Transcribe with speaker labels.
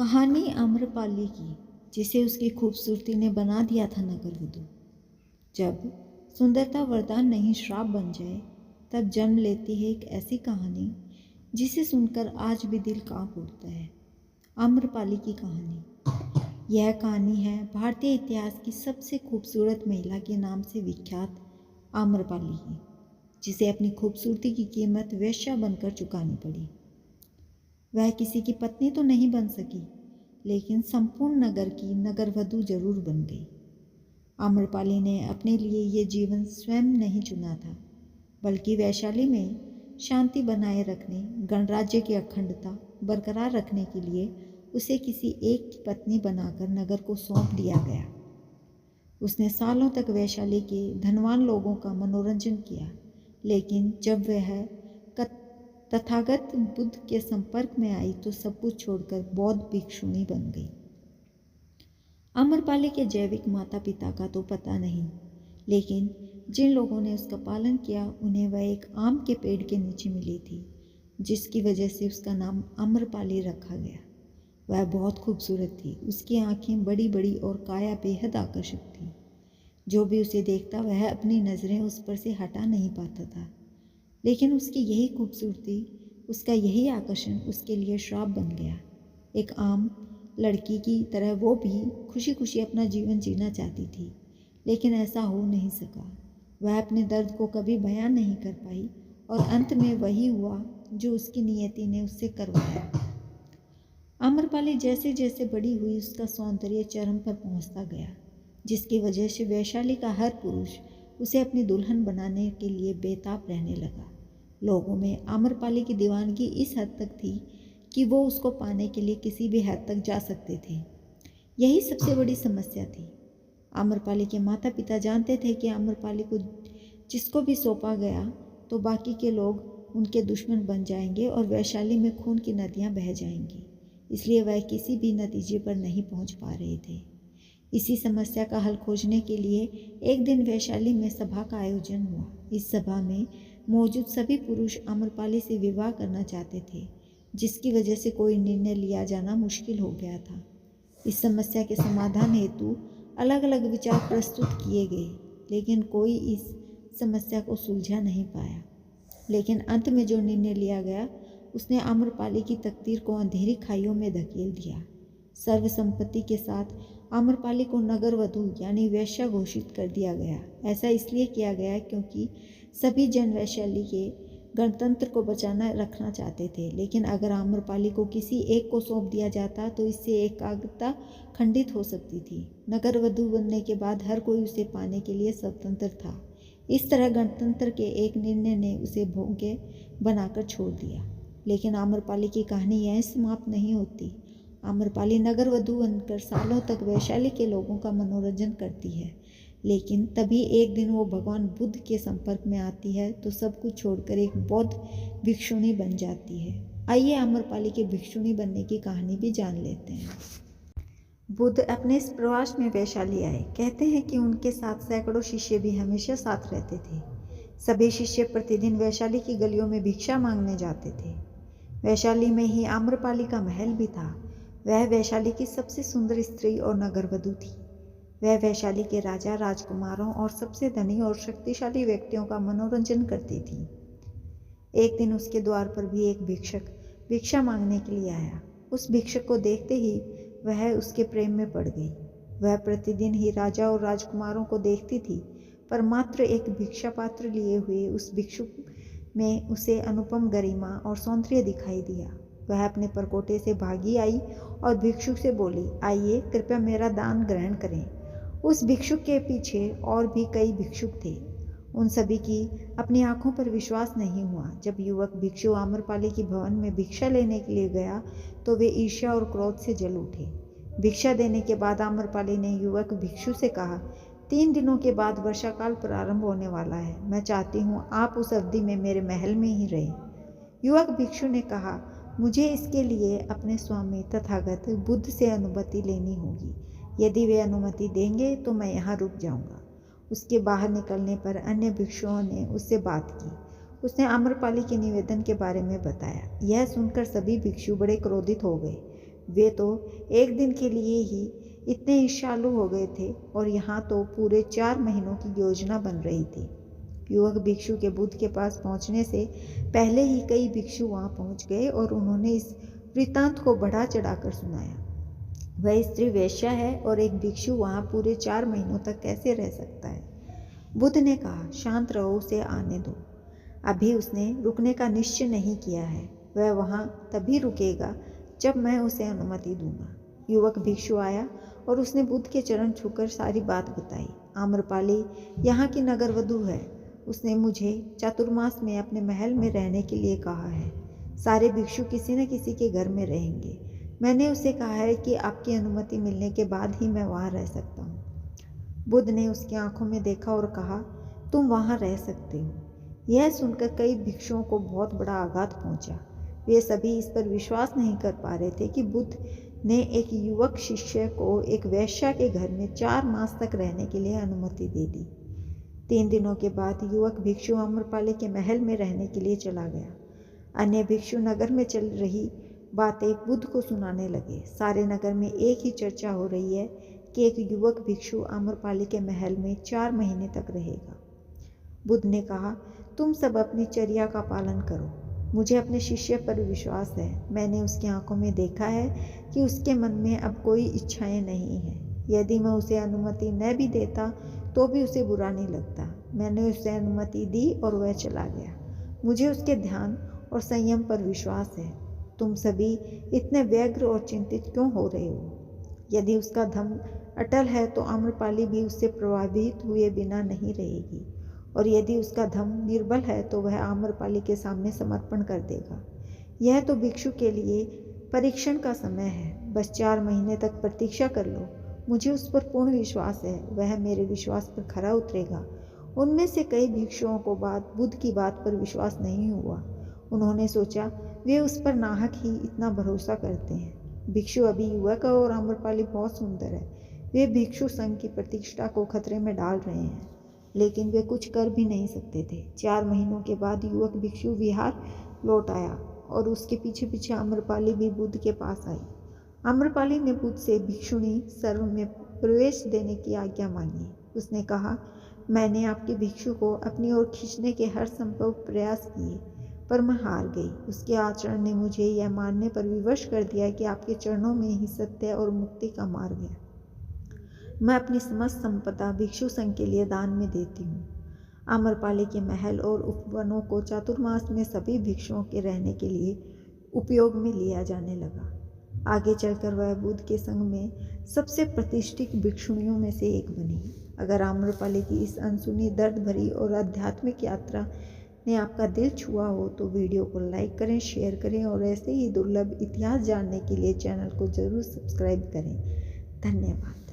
Speaker 1: कहानी आम्रपाली की, जिसे उसकी खूबसूरती ने बना दिया था नगरवधु। जब सुंदरता वरदान नहीं श्राप बन जाए, तब जन्म लेती है एक ऐसी कहानी जिसे सुनकर आज भी दिल कांप उठता है। आम्रपाली की कहानी। यह कहानी है भारतीय इतिहास की सबसे खूबसूरत महिला के नाम से विख्यात आम्रपाली की, जिसे अपनी खूबसूरती की कीमत वेश्या बनकर चुकानी पड़ी। वह किसी की पत्नी तो नहीं बन सकी, लेकिन संपूर्ण नगर की नगरवधु जरूर बन गई। आम्रपाली ने अपने लिए ये जीवन स्वयं नहीं चुना था, बल्कि वैशाली में शांति बनाए रखने, गणराज्य की अखंडता बरकरार रखने के लिए उसे किसी एक की पत्नी बनाकर नगर को सौंप दिया गया। उसने सालों तक वैशाली के धनवान लोगों का मनोरंजन किया, लेकिन जब वह तथागत बुद्ध के संपर्क में आई तो सब कुछ छोड़कर बौद्ध भिक्षुणी बन गई। आम्रपाली के जैविक माता पिता का तो पता नहीं, लेकिन जिन लोगों ने उसका पालन किया उन्हें वह एक आम के पेड़ के नीचे मिली थी, जिसकी वजह से उसका नाम आम्रपाली रखा गया। वह बहुत खूबसूरत थी। उसकी आंखें बड़ी बड़ी और काया बेहद आकर्षक थी। जो भी उसे देखता वह अपनी नज़रें उस पर से हटा नहीं पाता था। लेकिन उसकी यही खूबसूरती, उसका यही आकर्षण उसके लिए श्राप बन गया। एक आम लड़की की तरह वो भी खुशी खुशी अपना जीवन जीना चाहती थी, लेकिन ऐसा हो नहीं सका। वह अपने दर्द को कभी बयान नहीं कर पाई और अंत में वही हुआ जो उसकी नियति ने उससे करवाया। आम्रपाली जैसे जैसे बड़ी हुई, उसका सौंदर्य चरम पर पहुंचता गया, जिसकी वजह से वैशाली का हर पुरुष उसे अपनी दुल्हन बनाने के लिए बेताब रहने लगा। लोगों में आम्रपाली की दीवानगी इस हद तक थी कि वो उसको पाने के लिए किसी भी हद तक जा सकते थे। यही सबसे बड़ी समस्या थी। आम्रपाली के माता पिता जानते थे कि आम्रपाली को जिसको भी सौंपा गया तो बाकी के लोग उनके दुश्मन बन जाएंगे और वैशाली में खून की नदियां बह जाएंगी। इसलिए वह किसी भी नतीजे पर नहीं पहुंच पा रहे थे। इसी समस्या का हल खोजने के लिए एक दिन वैशाली में सभा का आयोजन हुआ। इस सभा में मौजूद सभी पुरुष आम्रपाली से विवाह करना चाहते थे, जिसकी वजह से कोई निर्णय लिया जाना मुश्किल हो गया था। इस समस्या के समाधान हेतु अलग अलग विचार प्रस्तुत किए गए, लेकिन कोई इस समस्या को सुलझा नहीं पाया। लेकिन अंत में जो निर्णय लिया गया उसने आम्रपाली की तकदीर को अंधेरी खाइयों में धकेल दिया। सर्वसम्मति के साथ आम्रपाली को नगरवधु यानी वेश्या घोषित कर दिया गया। ऐसा इसलिए किया गया क्योंकि सभी जन वैशाली के गणतंत्र को बचाना रखना चाहते थे, लेकिन अगर आम्रपाली को किसी एक को सौंप दिया जाता तो इससे एकाग्रता खंडित हो सकती थी। नगरवधु बनने के बाद हर कोई उसे पाने के लिए स्वतंत्र था। इस तरह गणतंत्र के एक निर्णय ने उसे भोग्य बनाकर छोड़ दिया। लेकिन आम्रपाली की कहानी यहीं समाप्त नहीं होती। आम्रपाली नगरवधु बनकर सालों तक वैशाली के लोगों का मनोरंजन करती है, लेकिन तभी एक दिन वो भगवान बुद्ध के संपर्क में आती है तो सब कुछ छोड़कर एक बौद्ध भिक्षुणी बन जाती है। आइए आम्रपाली के भिक्षुणी बनने की कहानी भी जान लेते हैं। बुद्ध अपने इस प्रवास में वैशाली आए। कहते हैं कि उनके साथ सैकड़ों शिष्य भी हमेशा साथ रहते थे। सभी शिष्य प्रतिदिन वैशाली की गलियों में भिक्षा मांगने जाते थे। वैशाली में ही आम्रपाली का महल भी था। वह वैशाली की सबसे सुंदर स्त्री और नगरवधु थी। वह वैशाली के राजा, राजकुमारों और सबसे धनी और शक्तिशाली व्यक्तियों का मनोरंजन करती थी। एक दिन उसके द्वार पर भी एक भिक्षक भिक्षा मांगने के लिए आया। उस भिक्षक को देखते ही वह उसके प्रेम में पड़ गई। वह प्रतिदिन ही राजा और राजकुमारों को देखती थी, पर मात्र एक भिक्षा पात्र लिए हुए उस भिक्षुक में उसे अनुपम गरिमा और सौंदर्य दिखाई दिया। वह अपने परकोटे से भागी आई और भिक्षुक से बोली, आइए कृपया मेरा दान ग्रहण करें। उस भिक्षुक के पीछे और भी कई भिक्षुक थे। उन सभी की अपनी आंखों पर विश्वास नहीं हुआ। जब युवक भिक्षु आम्रपाली की भवन में भिक्षा लेने के लिए गया तो वे ईर्ष्या और क्रोध से जल उठे। भिक्षा देने के बाद आम्रपाली ने युवक भिक्षु से कहा, 3 दिनों के बाद वर्षा काल प्रारंभ होने वाला है। मैं चाहती हूँ आप उस अवधि में मेरे महल में ही रहें। युवक भिक्षु ने कहा, मुझे इसके लिए अपने स्वामी तथागत बुद्ध से अनुमति लेनी होगी। यदि वे अनुमति देंगे तो मैं यहाँ रुक जाऊँगा। उसके बाहर निकलने पर अन्य भिक्षुओं ने उससे बात की। उसने आम्रपाली के निवेदन के बारे में बताया। यह सुनकर सभी भिक्षु बड़े क्रोधित हो गए। वे तो एक दिन के लिए ही इतने ईर्ष्यालु हो गए थे और यहाँ तो पूरे 4 महीनों की योजना बन रही थी। युवक भिक्षु के बुद्ध के पास पहुँचने से पहले ही कई भिक्षु वहाँ पहुँच गए और उन्होंने इस वृत्तांत को बढ़ा चढ़ाकर सुनाया। वह स्त्री वेश्या है और एक भिक्षु वहाँ पूरे 4 महीनों तक कैसे रह सकता है? बुद्ध ने कहा, शांत रहो, उसे आने दो। अभी उसने रुकने का निश्चय नहीं किया है। वह वहाँ तभी रुकेगा जब मैं उसे अनुमति दूंगा। युवक भिक्षु आया और उसने बुद्ध के चरण छूकर सारी बात बताई। आम्रपाली यहाँ की नगरवधू है। उसने मुझे चातुर्मास में अपने महल में रहने के लिए कहा है। सारे भिक्षु किसी न किसी के घर में रहेंगे। मैंने उसे कहा है कि आपकी अनुमति मिलने के बाद ही मैं वहाँ रह सकता हूँ। बुद्ध ने उसकी आंखों में देखा और कहा, तुम वहाँ रह सकते हो। यह सुनकर कई भिक्षुओं को बहुत बड़ा आघात पहुँचा। वे सभी इस पर विश्वास नहीं कर पा रहे थे कि बुद्ध ने एक युवक शिष्य को एक वेश्या के घर में 4 मास तक रहने के लिए अनुमति दे दी। 3 दिनों के बाद युवक भिक्षु आम्रपाली के महल में रहने के लिए चला गया। अन्य भिक्षु नगर में चल रही बातें बुद्ध को सुनाने लगे। सारे नगर में एक ही चर्चा हो रही है कि एक युवक भिक्षु आम्रपाली के महल में 4 महीने तक रहेगा। बुद्ध ने कहा, तुम सब अपनी चर्या का पालन करो। मुझे अपने शिष्य पर विश्वास है। मैंने उसकी आंखों में देखा है कि उसके मन में अब कोई इच्छाएं नहीं हैं। यदि मैं उसे अनुमति न भी देता तो भी उसे बुरा नहीं लगता। मैंने उसे अनुमति दी और वह चला गया। मुझे उसके ध्यान और संयम पर विश्वास है। तुम सभी इतने व्यग्र और चिंतित क्यों हो रहे हो? यदि उसका धम्म अटल है तो आम्रपाली भी उससे प्रभावित हुए बिना नहीं रहेगी, और यदि उसका धम्म निर्बल है तो वह आम्रपाली के सामने समर्पण कर देगा। यह तो भिक्षु के लिए परीक्षण का समय है। बस 4 महीने तक प्रतीक्षा कर लो। मुझे उस पर पूर्ण विश्वास है। वह मेरे विश्वास पर खरा उतरेगा। उनमें से कई भिक्षुओं को बुद्ध की बात पर विश्वास नहीं हुआ। उन्होंने सोचा वे उस पर नाहक ही इतना भरोसा करते हैं। भिक्षु अभी युवक है और आम्रपाली बहुत सुंदर है। वे भिक्षु संघ की प्रतिष्ठा को खतरे में डाल रहे हैं, लेकिन वे कुछ कर भी नहीं सकते थे। 4 महीनों के बाद युवक भिक्षु विहार लौट आया और उसके पीछे पीछे आम्रपाली भी बुद्ध के पास आई। आम्रपाली ने बुद्ध से भिक्षुणी सर्व में प्रवेश देने की आज्ञा मांगी। उसने कहा, मैंने आपके भिक्षु को अपनी ओर खींचने के हर संभव प्रयास किए, पर मैं हार गई। उसके आचरण ने मुझे यह मानने पर विवश कर दिया कि आपके चरणों में ही सत्य और मुक्ति का मार्ग है। मैं अपनी समस्त संपदा भिक्षु संघ के लिए दान में देती हूँ। आम्रपाली के महल और उपवनों को चातुर्मास में सभी भिक्षुओं के रहने के लिए उपयोग में लिया जाने लगा। आगे चलकर वह बुद्ध के संघ में सबसे प्रतिष्ठित भिक्षुणियों में से एक बनी। अगर आम्रपाली की इस अनसुनी, दर्द भरी और आध्यात्मिक यात्रा ने आपका दिल छुआ हो तो वीडियो को लाइक करें, शेयर करें और ऐसे ही दुर्लभ इतिहास जानने के लिए चैनल को जरूर सब्सक्राइब करें। धन्यवाद।